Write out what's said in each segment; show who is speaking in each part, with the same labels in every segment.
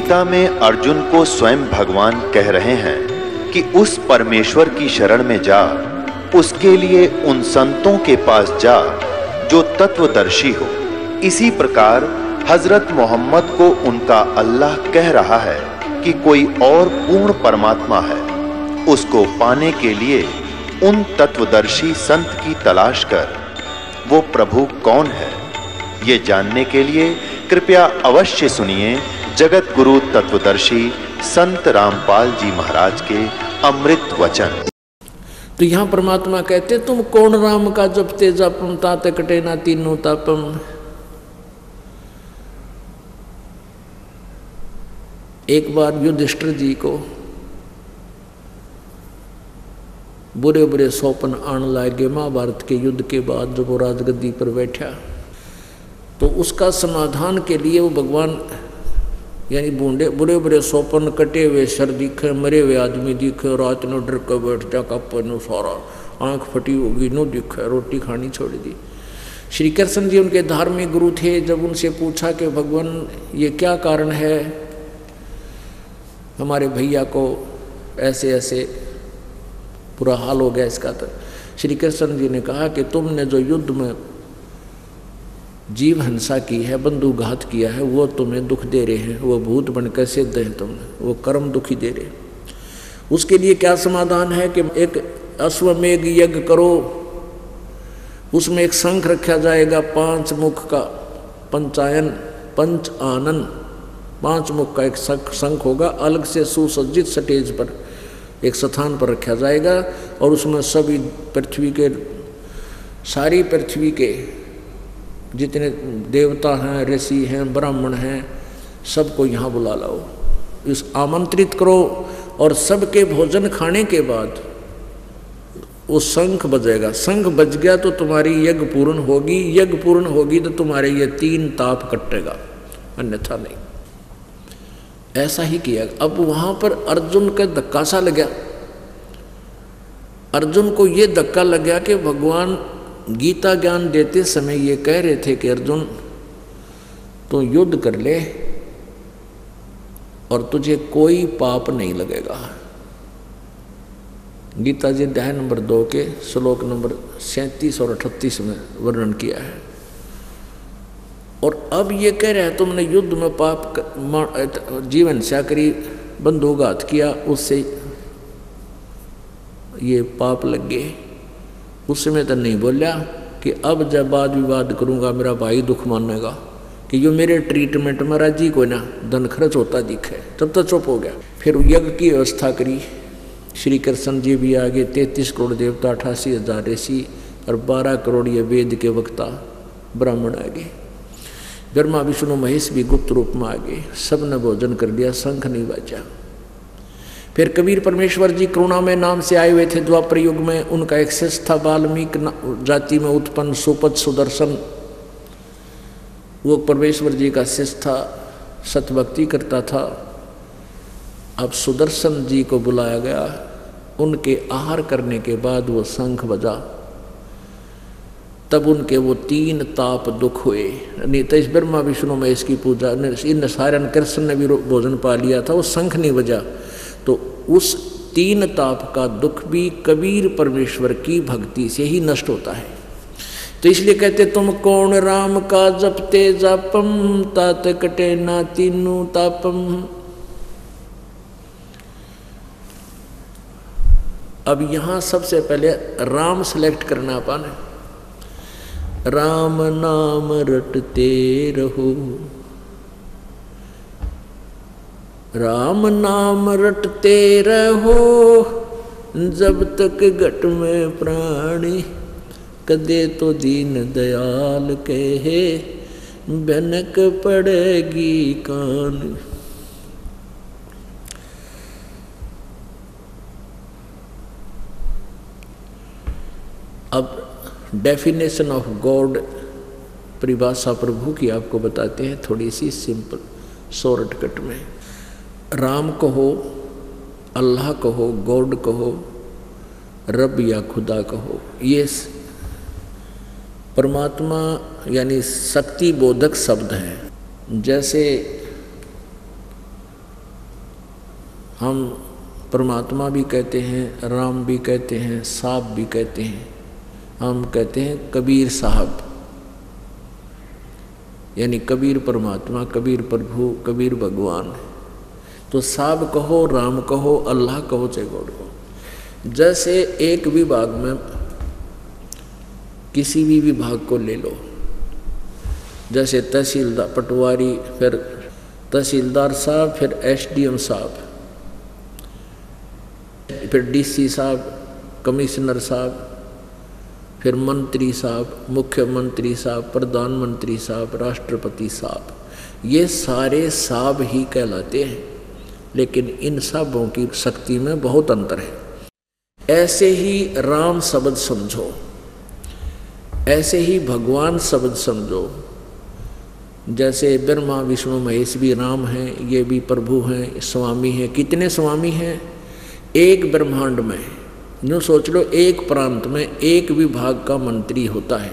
Speaker 1: गीता में अर्जुन को स्वयं भगवान कह रहे हैं कि उस परमेश्वर की शरण में जा, उसके लिए उन संतों के पास जा जो तत्वदर्शी हो। इसी प्रकार हजरत मोहम्मद को उनका अल्लाह कह रहा है कि कोई और पूर्ण परमात्मा है, उसको पाने के लिए उन तत्वदर्शी संत की तलाश कर। वो प्रभु कौन है, ये जानने के लिए कृपया अवश्य सुनिए जगत गुरु तत्वदर्शी संत रामपाल जी महाराज के अमृत वचन।
Speaker 2: तो यहां परमात्मा कहते तुम कौन राम का जपते जपम तात कटे ना तीनों तापम। एक बार युधिष्ठिर जी को बुरे बुरे सौपन आने लगे महाभारत के युद्ध के बाद। जब वो राजगद्दी पर बैठा तो उसका समाधान के लिए वो भगवान यानी बूंदे बुरे बुरे सौपन, कटे हुए सर दिखे, मरे हुए आदमी दिखे, रात ने डर कर बैठ जा कपन सारा आंख फटी होगी नो दिखे, रोटी खानी छोड़ दी। श्री कृष्ण जी उनके धार्मिक गुरु थे। जब उनसे पूछा कि भगवान ये क्या कारण है, हमारे भैया को ऐसे ऐसे बुरा हाल हो गया इसका, तो श्री कृष्ण जी ने कहा कि तुमने जो युद्ध में जीव हिंसा की है, बंधुघात किया है, वो तुम्हें दुख दे रहे हैं, वो भूत बनकर सिद्ध है तुमने, वो कर्म दुखी दे रहे। उसके लिए क्या समाधान है कि एक अश्वमेघ यज्ञ करो, उसमें एक शंख रखा जाएगा 5 मुख का, पंचायन पंच आनन 5 मुख का एक शंख होगा, अलग से सुसज्जित स्टेज पर एक स्थान पर रखा जाएगा और उसमें सभी पृथ्वी के, सारी पृथ्वी के जितने देवता हैं, ऋषि हैं, ब्राह्मण हैं, सबको यहाँ बुला लाओ, इस आमंत्रित करो और सबके भोजन खाने के बाद वो शंख बजेगा। शंख बज गया तो तुम्हारी यज्ञ पूर्ण होगी, यज्ञ पूर्ण होगी तो तुम्हारे ये 3 ताप कटेगा, अन्यथा नहीं। ऐसा ही किया। अब वहां पर अर्जुन का धक्का सा लगा। अर्जुन को ये धक्का लग गया कि भगवान गीता ज्ञान देते समय ये कह रहे थे कि अर्जुन तू युद्ध कर ले और तुझे कोई पाप नहीं लगेगा। गीता जी अध्याय नंबर 2 के श्लोक नंबर 37 और 38 में वर्णन किया है। और अब ये कह रहे हैं तुमने युद्ध में पाप जीवन हिंसा करी, बंधुघात किया, उससे ये पाप लग गए। उस समय तो नहीं बोला कि अब जब वाद विवाद करूंगा मेरा भाई दुख मानेगा कि जो मेरे ट्रीटमेंट में राजी को ना धन खर्च होता दिखे, तब तो चुप हो गया। फिर यज्ञ की व्यवस्था करी। श्री कृष्ण जी भी आगे, 33 करोड़ देवता, 88,000 ऋषि और 12 करोड़ ये वेद के वक्ता ब्राह्मण आ गए। ब्रह्मा विष्णु महेश भी गुप्त रूप में आ गए। सबने भोजन कर लिया, शंख नहीं बजा। फिर कबीर परमेश्वर जी करुणा में नाम से आए हुए थे द्वापर युग में। उनका एक शिष्य था वाल्मीकि जाति में उत्पन्न सुपथ सुदर्शन, वो परमेश्वर जी का शिष्य था, सतभक्ति करता था। अब सुदर्शन जी को बुलाया गया। उनके आहार करने के बाद वो शंख बजा, तब उनके वो 3 ताप दुख हुए। नहीं तो इस ब्रह्मा विष्णु महेश की पूजा, इन सारण कृष्ण ने भी भोजन पा लिया था, वो शंख नहीं बजा, तो उस 3 ताप का दुख भी कबीर परमेश्वर की भक्ति से ही नष्ट होता है। तो इसलिए कहते तुम कौन राम का जपते जापम तात कटे ना तीनों तापम। अब यहां सबसे पहले राम सेलेक्ट करना अपन। राम नाम रटते रहो, राम नाम रटते रहो, जब तक घट में प्राणी, कदे तो दीन दयाल कहे, भनक पड़ेगी कान। अब डेफिनेशन ऑफ गॉड, परिभाषा प्रभु की आपको बताते हैं थोड़ी सी सिंपल शॉर्टकट में। राम कहो, अल्लाह कहो, गॉड कहो, रब या खुदा कहो, ये परमात्मा यानी शक्ति बोधक शब्द हैं। जैसे हम परमात्मा भी कहते हैं, राम भी कहते हैं, साहब भी कहते हैं। हम कहते हैं कबीर साहब, यानी कबीर परमात्मा, कबीर प्रभु, कबीर भगवान। तो साहब कहो, राम कहो, अल्लाह कहो, चाहे गॉड कहो। जैसे एक विभाग में किसी भी विभाग को ले लो, जैसे तहसीलदार, पटवारी, फिर तहसीलदार साहब, फिर एसडीएम साहब, फिर डीसी साहब, कमिश्नर साहब, फिर मंत्री साहब, मुख्यमंत्री साहब, प्रधानमंत्री साहब, राष्ट्रपति साहब, ये सारे साहब ही कहलाते हैं। लेकिन इन साहबों की शक्ति में बहुत अंतर है। ऐसे ही राम शब्द समझो, ऐसे ही भगवान शब्द समझो। जैसे ब्रह्मा विष्णु महेश भी राम हैं, ये भी प्रभु हैं, स्वामी हैं। कितने स्वामी हैं? एक ब्रह्मांड में, यूँ सोच लो, एक प्रांत में एक विभाग का मंत्री होता है।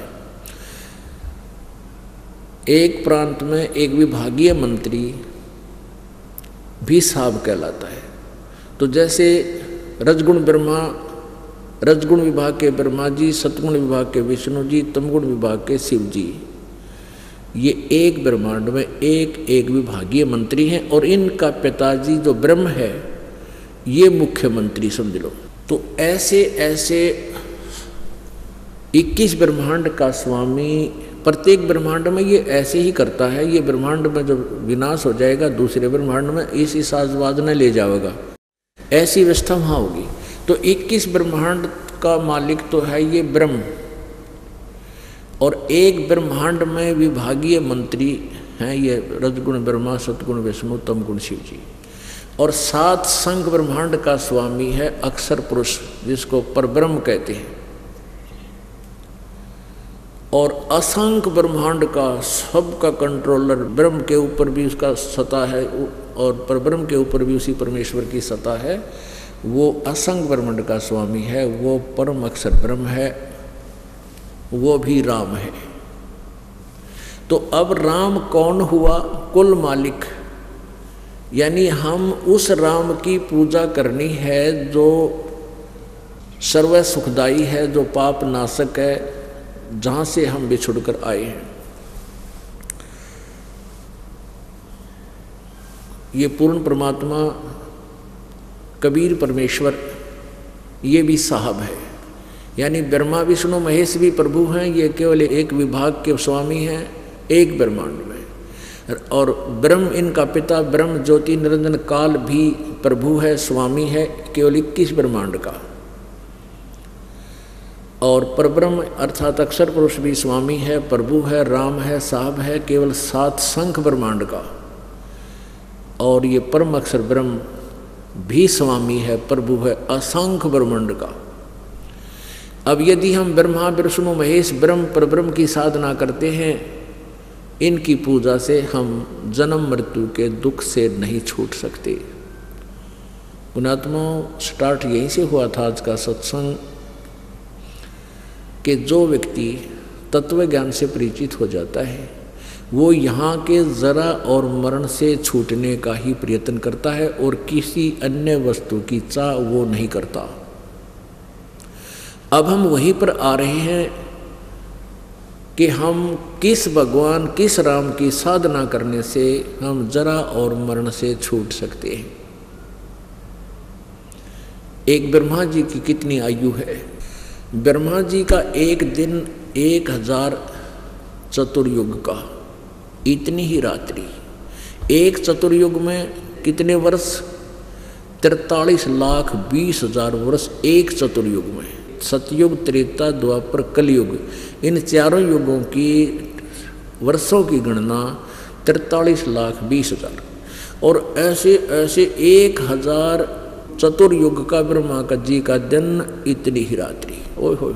Speaker 2: एक प्रांत में एक विभागीय मंत्री भी साहब कहलाता है। तो जैसे रजगुण ब्रह्मा, रजगुण विभाग के ब्रह्मा जी, सतगुण विभाग के विष्णु जी, तमगुण विभाग के शिव जी, ये एक ब्रह्मांड में एक एक विभागीय मंत्री हैं। और इनका पिताजी जो ब्रह्म है, ये मुख्यमंत्री समझ लो। तो ऐसे ऐसे 21 ब्रह्मांड का स्वामी प्रत्येक ब्रह्मांड में ये ऐसे ही करता है। ये ब्रह्मांड में जब विनाश हो जाएगा, दूसरे ब्रह्मांड में इसी साजवाद ने ले जाएगा। ऐसी व्यवस्था वहाँ होगी। तो 21 ब्रह्मांड का मालिक तो है ये ब्रह्म, और एक ब्रह्मांड में विभागीय मंत्री हैं ये रजगुण ब्रह्मा, सतगुण विष्णु, तमगुण शिव जी। और 7 संघ ब्रह्मांड का स्वामी है अक्षर पुरुष, जिसको परब्रह्म कहते हैं। और असंख्य ब्रह्मांड का सबका कंट्रोलर, ब्रह्म के ऊपर भी उसका सत्ता है और परब्रह्म के ऊपर भी उसी परमेश्वर की सत्ता है। वो असंख्य ब्रह्मांड का स्वामी है, वो परम अक्षर ब्रह्म है, वो भी राम है। तो अब राम कौन हुआ? कुल मालिक। यानी हम उस राम की पूजा करनी है जो सर्व सुखदाई है, जो पाप नाशक है, जहाँ से हम बिछुड़ कर आए हैं। ये पूर्ण परमात्मा कबीर परमेश्वर, ये भी साहब है। यानी ब्रह्मा विष्णु महेश भी प्रभु हैं, ये केवल एक विभाग के स्वामी हैं एक ब्रह्मांड में। और ब्रह्म इनका पिता ब्रह्म ज्योति निरंजन काल भी प्रभु है, स्वामी है, केवल 21 ब्रह्मांड का। और परब्रह्म अर्थात अक्षर पुरुष भी स्वामी है, प्रभु है, राम है, साहब है, केवल 7 संख ब्रह्मांड का। और ये परम अक्षर ब्रह्म भी स्वामी है, प्रभु है, असंख्य ब्रह्मांड का। अब यदि हम ब्रह्मा विष्णु महेश ब्रह्म परब्रह्म की साधना करते हैं, इनकी पूजा से हम जन्म मृत्यु के दुख से नहीं छूट सकते। पुणात्मा स्टार्ट यहीं से हुआ था आज का सत्संग, कि जो व्यक्ति तत्व ज्ञान से परिचित हो जाता है, वो यहाँ के जरा और मरण से छूटने का ही प्रयत्न करता है और किसी अन्य वस्तु की चाह वो नहीं करता। अब हम वहीं पर आ रहे हैं कि हम किस भगवान, किस राम की साधना करने से हम जरा और मरण से छूट सकते हैं। एक ब्रह्मा जी की कितनी आयु है? ब्रह्मा जी का एक दिन 1000 चतुर्युग का, इतनी ही रात्रि। एक चतुर्युग में कितने वर्ष? 43,20,000 वर्ष एक चतुर्युग में। सतयुग, त्रेता, द्वापर, कलयुग, इन चारों युगों की वर्षों की गणना 43,20,000। और ऐसे ऐसे 1000 चतुर्युग का ब्रह्मा का जी का दिन, इतनी ही रात्रि। ओए होए।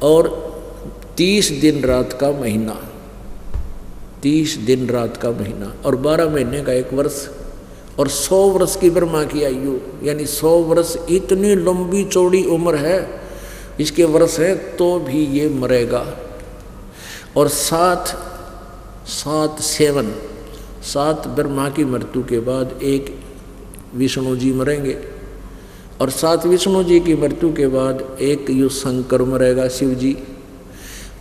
Speaker 2: और 30 दिन रात का महीना, 30 दिन रात का महीना, और 12 महीने का एक वर्ष, और 100 वर्ष की ब्रह्मा की आयु, यानी 100 वर्ष इतनी लंबी चौड़ी उम्र है, इसके वर्ष है तो भी ये मरेगा। और 7 ब्रह्मा की मृत्यु के बाद एक विष्णु जी मरेंगे, और साथ विष्णु जी की मृत्यु के बाद एक युग शंकर मरेगा, शिव जी,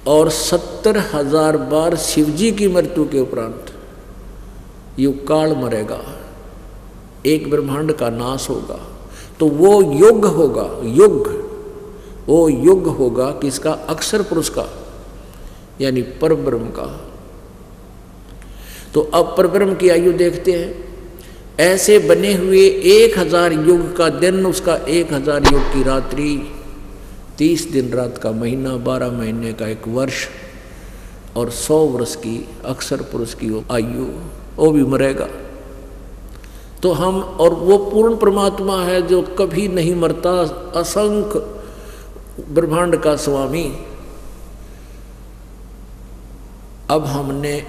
Speaker 2: और 70,000 बार शिव जी की मृत्यु के उपरांत युग काल मरेगा, एक ब्रह्मांड का नाश होगा। तो वो युग होगा, वो युग होगा किसका? अक्षर पुरुष का, यानी परब्रह्म का। तो अब परब्रह्म की आयु देखते हैं। ऐसे बने हुए 1000 युग का दिन, उसका 1000 युग की रात्रि, 30 दिन रात का महीना, 12 महीने का एक वर्ष, और 100 वर्ष की अक्षर पुरुष की आयु, वो भी मरेगा। तो हम, और वो पूर्ण परमात्मा है जो कभी नहीं मरता, असंख्य ब्रह्मांड का स्वामी। अब हमने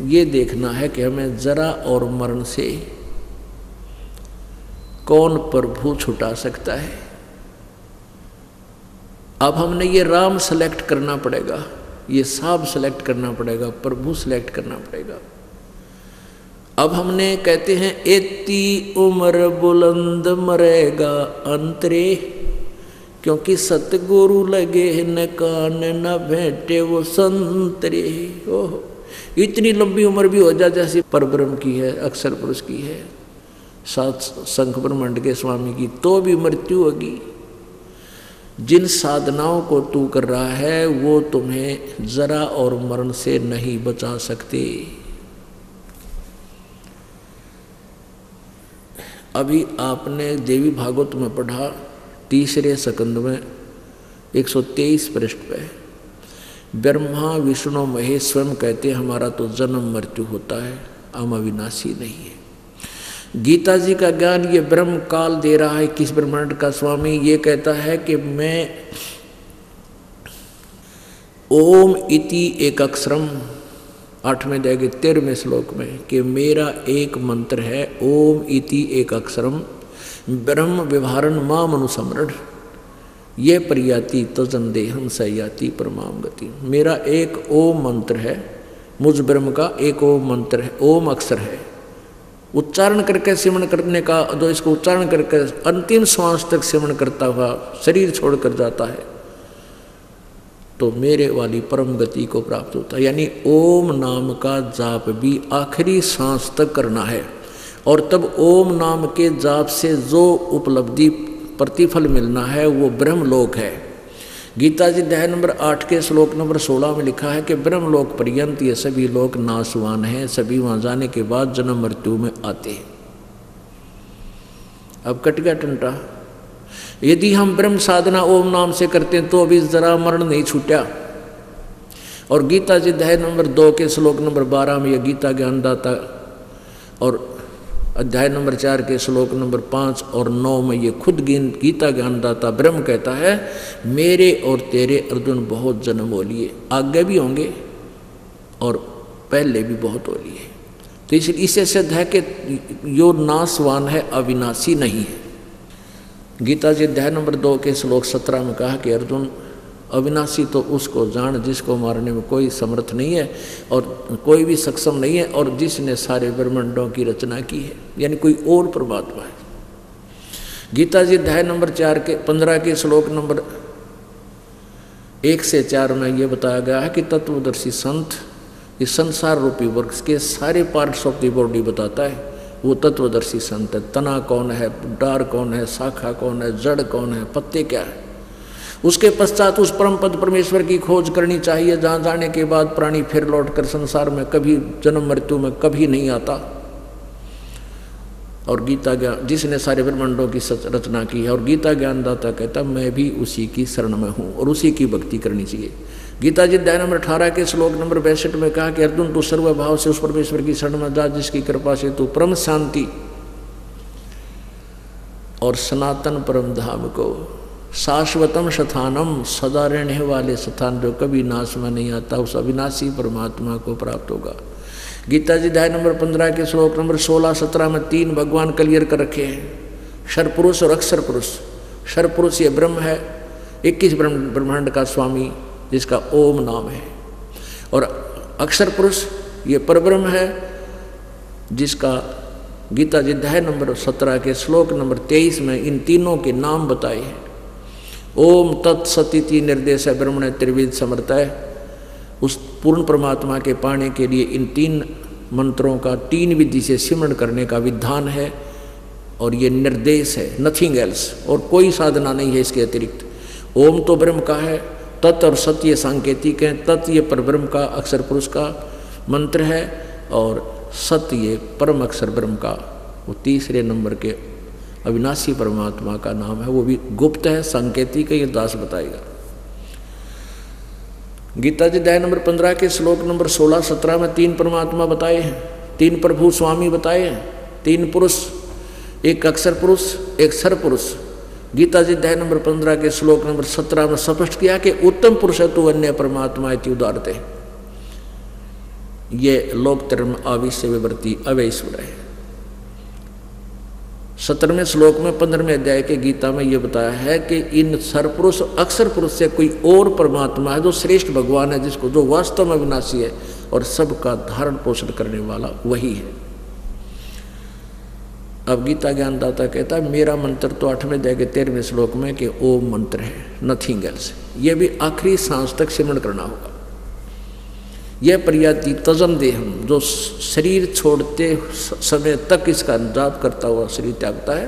Speaker 2: ये देखना है कि हमें जरा और मरण से कौन प्रभु छुटा सकता है। अब हमने ये राम सेलेक्ट करना पड़ेगा, ये साहब सेलेक्ट करना पड़ेगा, प्रभु सेलेक्ट करना पड़ेगा। अब हमने कहते हैं एती उम्र बुलंद मरेगा अंतरे, क्योंकि सतगुरु लगे न कान न भेंटे वो संतरे। ओह, इतनी लंबी उम्र भी हो जाए जैसी परब्रह्म की है, अक्षर पुरुष की है, सात शंख ब्रह्मांड के स्वामी की, तो भी मृत्यु होगी। जिन साधनाओं को तू कर रहा है वो तुम्हें जरा और मरण से नहीं बचा सकते। अभी आपने देवी भागवत में पढ़ा, तीसरे स्कंद में 123 पृष्ठ पे, ब्रह्मा विष्णु महेश स्वयं कहते हैं हमारा तो जन्म मृत्यु होता है, हम अविनाशी नहीं है। गीता जी का ज्ञान ये ब्रह्म काल दे रहा है, किस ब्रह्मांड का स्वामी ये कहता है कि मैं ओम इति एक अक्षरम, 8वें अध्याय के 13वें श्लोक में, कि मेरा एक मंत्र है, ओम इति एक अक्षरम ब्रह्म व्यवहारन माम अनुसमरण, ये परियाति तजन देहम सयाति परमाम गति। मेरा एक ओम मंत्र है, मुझ ब्रह्म का एक ओम मंत्र है, ओम अक्षर है, उच्चारण करके सिमरण करने का, जो इसको उच्चारण करके अंतिम श्वास तक सिमरण करता हुआ शरीर छोड़कर जाता है तो मेरे वाली परम गति को प्राप्त होता है। यानी ओम नाम का जाप भी आखिरी सांस तक करना है, और तब ओम नाम के जाप से जो उपलब्धि प्रतिफल मिलना है वो ब्रह्मलोक है। गीता जी अध्याय नंबर 8 के श्लोक नंबर 16 में लिखा है कि ब्रह्मलोक पर्यंत ये सभी लोग नाशवान हैं, सभी वहां जाने के बाद जन्म मृत्यु में आते हैं। अब कट गया टंटा। यदि हम ब्रह्म साधना ओम नाम से करते हैं तो अभी जरा मरण नहीं छूटा। और गीता जी अध्याय नंबर 2 के श्लोक नंबर 12 में यह गीता ज्ञानदाता, और अध्याय नंबर 4 के श्लोक नंबर 5 और 9 में ये खुद गीता ज्ञानदाता ब्रह्म कहता है मेरे और तेरे अर्जुन बहुत जन्म हो लिए, आगे भी होंगे और पहले भी बहुत हो लिए। तो इसलिए इससे सिद्ध है कि यो नाशवान है, अविनाशी नहीं है। गीता जी अध्याय नंबर 2 के श्लोक 17 में कहा कि अर्जुन अविनाशी तो उसको जान जिसको मारने में कोई समर्थ नहीं है और कोई भी सक्षम नहीं है, और जिसने सारे ब्रह्मांडों की रचना की है, यानी कोई और परमात्मा है। गीता जी अध्याय नंबर 4 के 15 के श्लोक नंबर 1 से 4 में ये बताया गया है कि तत्वदर्शी संत इस संसार रूपी वृक्ष के सारे पार्ट्स ऑफ द बॉडी बताता है, वो तत्वदर्शी संत है। तना कौन है, डार कौन है, शाखा कौन है, जड़ कौन है, पत्ते क्या है। उसके पश्चात उस परम पद परमेश्वर की खोज करनी चाहिए, जहाँ जाने के बाद प्राणी फिर लौटकर संसार में कभी जन्म मृत्यु में कभी नहीं आता। और गीता ज्ञान जिसने सारे ब्रह्मांडों की रचना की है, और गीता ज्ञानदाता कहता मैं भी उसी की शरण में हूँ और उसी की भक्ति करनी चाहिए। गीता जी अध्याय नंबर 18 के श्लोक नंबर 62 में कहा कि अर्जुन तू सर्वभाव से उस परमेश्वर की शरण में जा जिसकी कृपा से तू परम शांति और सनातन परम धाम को, शाश्वतम स्थानम, सदा रहने वाले स्थान जो कभी नाश में नहीं आता, उस अविनाशी परमात्मा को प्राप्त होगा। गीता जी अध्याय नंबर 15 के श्लोक नंबर 16-17 में 3 भगवान क्लियर कर रखे हैं, क्षर पुरुष और अक्षर पुरुष। क्षर पुरुष ये ब्रह्म है, 21 ब्रह्मांड का स्वामी जिसका ओम नाम है, और अक्षर पुरुष ये परब्रह्म है जिसका गीता जी अध्याय नंबर 17 के श्लोक नंबर 23 में इन तीनों के नाम बताए हैं। ओम तत्सदिति निर्देश ब्रह्मण त्रिविध समर्थय। उस पूर्ण परमात्मा के पाने के लिए इन 3 मंत्रों का 3 विधि से सिमरण करने का विधान है और ये निर्देश है, नथिंग एल्स, और कोई साधना नहीं है इसके अतिरिक्त। ओम तो ब्रह्म का है, तत् और सत्य ये सांकेतिक है, तत् ये परब्रह्म का अक्षर पुरुष का मंत्र है और सत्य ये परम अक्षर ब्रह्म का वो तीसरे नंबर के अविनाशी परमात्मा का नाम है। वो भी गुप्त है, सांकेतिक है, ये दास बताएगा। गीता जी अध्याय नंबर 15 के श्लोक नंबर 16-17 में 3 परमात्मा बताए हैं, 3 प्रभु स्वामी बताए हैं, 3 पुरुष, एक अक्षर पुरुष, एक सर पुरुष। गीता जी अध्याय नंबर 15 के श्लोक नंबर 17 में स्पष्ट किया कि उत्तम पुरुष है तू अन्य परमात्मा इति उदारते। ये लोकतर में आविश्य विवर्ती अवैश्वर है। 17वें श्लोक में 15वें अध्याय के गीता में ये बताया है कि इन सरपुरुष अक्षर पुरुष से कोई और परमात्मा है जो श्रेष्ठ भगवान है, जिसको जो वास्तव में विनाशी है और सबका धारण पोषण करने वाला वही है। अब गीता ज्ञानदाता कहता है मेरा मंत्र तो 8वें अध्याय के 13वें श्लोक में कि ओम मंत्र है, नथिंग एल्स। ये भी आखिरी सांस तक सिमरण करना होगा। यह प्रयाति तजम देहम, जो शरीर छोड़ते समय तक इसका जाप करता हुआ शरीर त्यागता है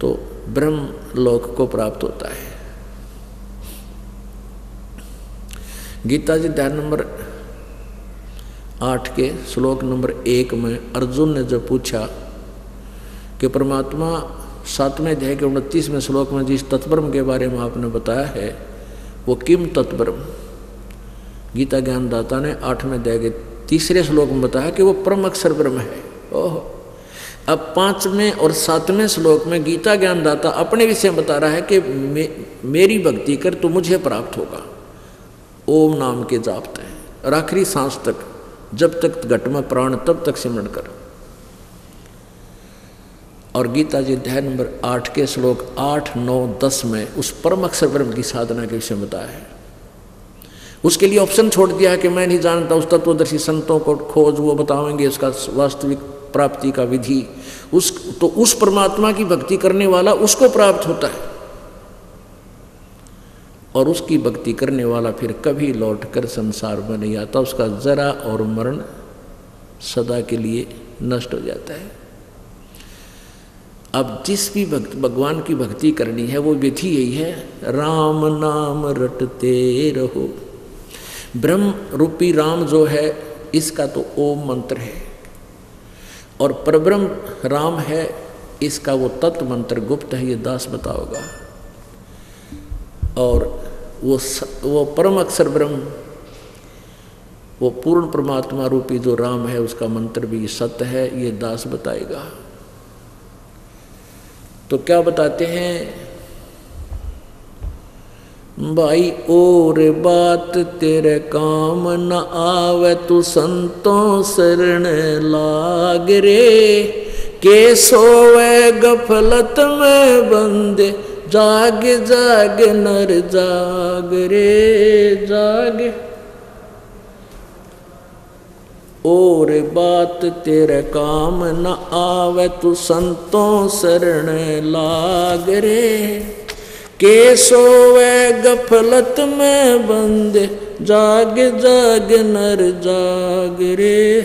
Speaker 2: तो ब्रह्म लोक को प्राप्त होता है। गीता जी अध्याय नंबर 8 के श्लोक नंबर 1 में अर्जुन ने जब पूछा कि परमात्मा 7वें अध्याय के 29वें श्लोक में जिस तत्ब्रह्म के बारे में आपने बताया है वो किम तत्ब्रह्म, गीता ज्ञानदाता ने 8वें अध्याय के 3रे श्लोक में बताया कि वो परम अक्षर ब्रह्म है। ओह, अब 5वें और 7वें श्लोक में गीता ज्ञानदाता अपने विषय में बता रहा है कि मेरी भक्ति कर तो मुझे प्राप्त होगा। ओम नाम के जापते हैं और आखिरी सांस तक, जब तक घट में प्राण तब तक सिमरण कर। और गीता जी अध्याय नंबर 8 के श्लोक 8, 9, 10 में उस परम अक्षर ब्रह्म की साधना के विषय में बताया है। उसके लिए ऑप्शन छोड़ दिया है कि मैं नहीं जानता, उस तत्वदर्शी संतों को खोज, वो बताएंगे उसका वास्तविक प्राप्ति का विधि। उस परमात्मा की भक्ति करने वाला उसको प्राप्त होता है और उसकी भक्ति करने वाला फिर कभी लौटकर संसार में नहीं आता। उसका जरा और मरण सदा के लिए नष्ट हो जाता है। अब जिस भी भगवान की भक्ति करनी है वो विधि यही है, राम नाम रटते रहो। ब्रह्म रूपी राम जो है इसका तो ओम मंत्र है और परब्रह्म राम है, इसका वो तत्व मंत्र गुप्त है, ये दास बताओगा। और वो परम अक्षर ब्रह्म, वो पूर्ण परमात्मा रूपी जो राम है उसका मंत्र भी सत्य है, ये दास बताएगा। तो क्या बताते हैं भाई, और बात तेरे काम न आवे तू संतों शरण लाग रे, के सोवे गफलत में बंदे जाग जाग नर जाग रे जाग। और बात तेरे काम न आवे तू संतों शरण लाग रे, के सोवे गफलत में बंदे जाग जाग नर जाग रे।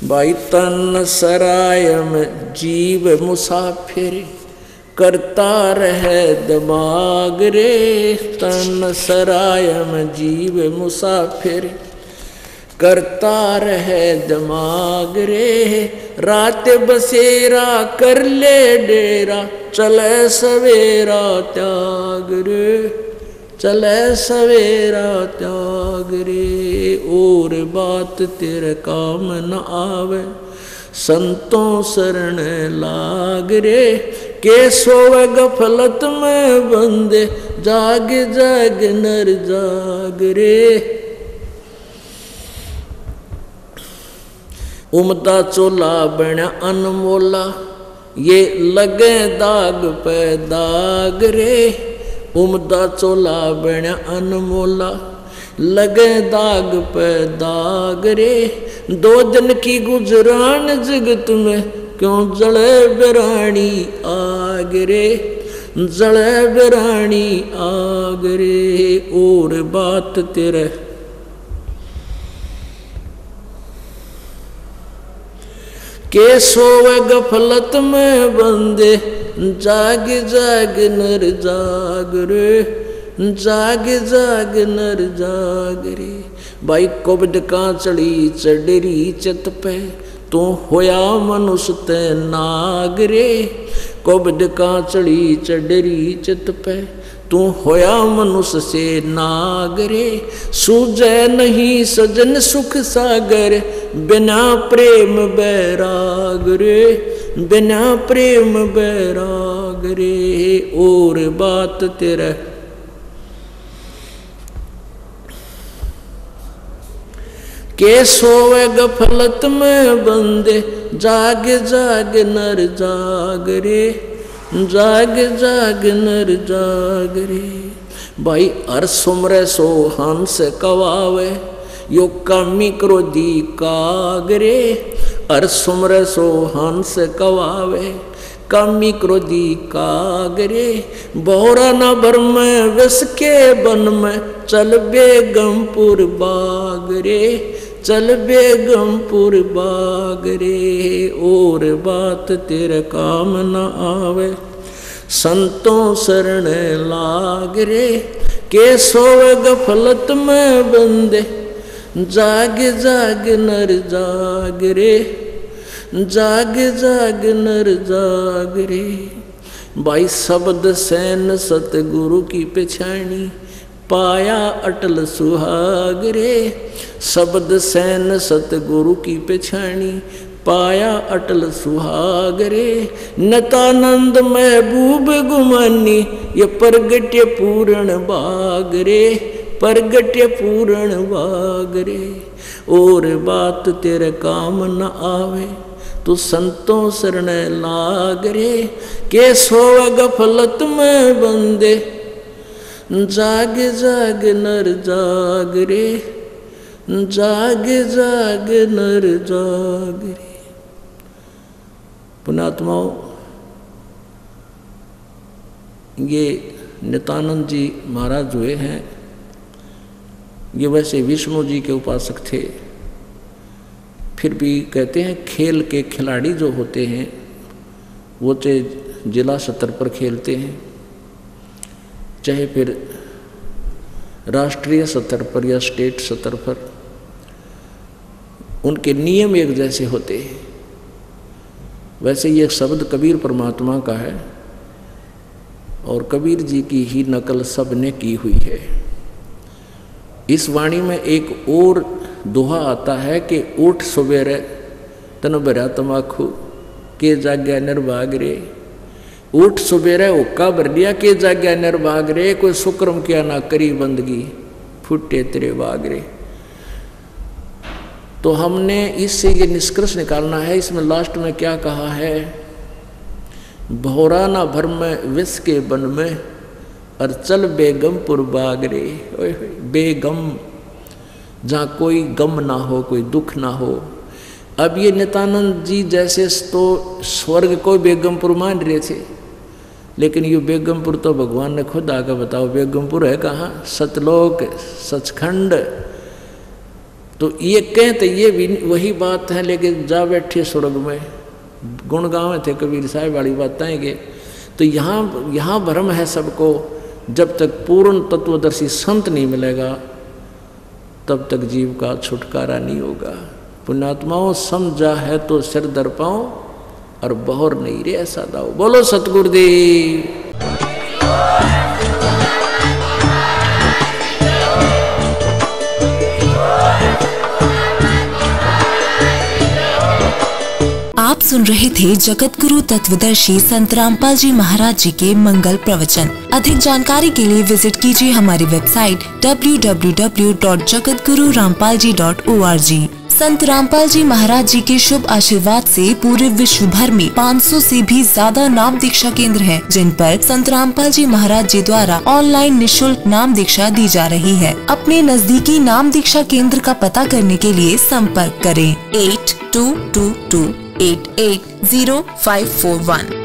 Speaker 2: भाई तन सराय में जीव मुसाफिर करता रहे दिमाग रे, तन सराय में जीव मुसाफिर करता रहे दिमाग रे, रात बसेरा कर ले डेरा चले सवेरा त्याग रे, चले सवेरा त्याग रे। और बात तेरे काम न आवे संतों शरण लाग रे, के सोवे गफलत में बंदे जाग जाग नर जाग रे। उमदा चोला बना अनमोला, ये लगे दाग पे दाग रे। उमदा चोला बना अनमोला, लगे दाग पे दाग रे, 2 दिन की गुजरान जगत में क्यों जले बिरानी आग रे, जले बिरानी आग रे। और बात तेरे के सोवे गफलत में बंदे, जाग जाग नर जाग रे, जाग जाग नर जाग रे। भाई कोबड का चढ़ी चढ़री चित पे, तू होया मनुष्य ते नाग रे। कोबड का चढ़ी चढ़री चित पे, तू होया मनुष्य से नाग रे। सूझे नहीं सजन सुख सागर, बिना प्रेम बैराग रे, बिना प्रेम बैराग रे। और बात तेरा के सोवे गफलत में बंदे, जाग जाग नर जाग रे, जाग जाग नर जाग रे। भाई हर सुमरे सो हंस कवावे, यो कामी क्रोधी कागरे। हर सुमरे सो हंस कवावे, कामी क्रोधी कागरे। बोरा न भर में विष के बन में, चल बेगमपुर बाग रे, चल बेगमपुर बाग रे। और बात तेरे काम न आवे, संतों शरण लाग रे। के सोवे गफलत में बंदे, जाग जाग नर जाग रे, जाग जाग नर जाग रे। भाई शब्द सैन सतगुरु की पछाणी, पाया अटल सुहाग रे। शब्द सैन सतगुरु की पछाणी, पाया अटल सुहाग रे। नतानंद महबूब गुमानी, ये परगट्य पूर्ण बाग रे, परगट्य पूर्ण बाग रे। और बात तेरे काम न आवे, तू संतों शरण लाग रे। के सोवा गफलत में बंदे, जाग जाग नर जाग रे, जाग जाग नर जाग रे। पुण्यात्माओं, ये नित्यानंद जी महाराज हुए हैं, ये वैसे विष्णु जी के उपासक थे। फिर भी कहते हैं खेल के खिलाड़ी जो होते हैं वो चाहे जिला स्तर पर खेलते हैं, चाहे फिर राष्ट्रीय स्तर पर या स्टेट स्तर पर, उनके नियम एक जैसे होते हैं। वैसे ये शब्द कबीर परमात्मा का है और कबीर जी की ही नकल सब ने की हुई है। इस वाणी में एक और दोहा आता है कि उठ सुबेरे तन भरा तमाखू, के जाग्या निर्भाग रे। उठ सुबेरे हुक्का भर लिया, के जाग्या निर्भाग रे। कोई शुक्रम किया ना करी बंदगी, फुटे तेरे बाग रे। तो हमने इससे ये निष्कर्ष निकालना है, इसमें लास्ट में क्या कहा है, भौरा ना भर में विष के बन में, और चल बेगमपुर बाग रे। बेगम, जहाँ कोई गम ना हो, कोई दुख ना हो। अब ये नित्यानंद जी जैसे तो स्वर्ग को बेगमपुर मान रहे थे, लेकिन ये बेगमपुर तो भगवान ने खुद आकर बताओ बेगमपुर है कहाँ, सतलोक सचखंड। तो ये कहते ये भी वही बात है, लेकिन जा बैठे स्वर्ग में, गुण गाँव थे कबीर साहब वाली बात आएंगे। तो यहाँ भ्रम है सबको। जब तक पूर्ण तत्वदर्शी संत नहीं मिलेगा तब तक जीव का छुटकारा नहीं होगा। पुण्यात्माओं, समझा है तो सिर दर पाओ और बहर नहीं रे ऐसा दाओ। बोलो सतगुरुदेव।
Speaker 3: आप सुन रहे थे जगत गुरु तत्वदर्शी संत रामपाल जी महाराज जी के मंगल प्रवचन। अधिक जानकारी के लिए विजिट कीजिए हमारी वेबसाइट www.jagatgururampalji.org। संत रामपाल जी महाराज जी के शुभ आशीर्वाद से पूरे विश्व भर में 500 से भी ज्यादा नाम दीक्षा केंद्र हैं, जिन पर संत रामपाल जी महाराज जी द्वारा ऑनलाइन निशुल्क नाम दीक्षा दी जा रही है। अपने नजदीकी नाम दीक्षा केंद्र का पता करने के लिए संपर्क करें 8222880541।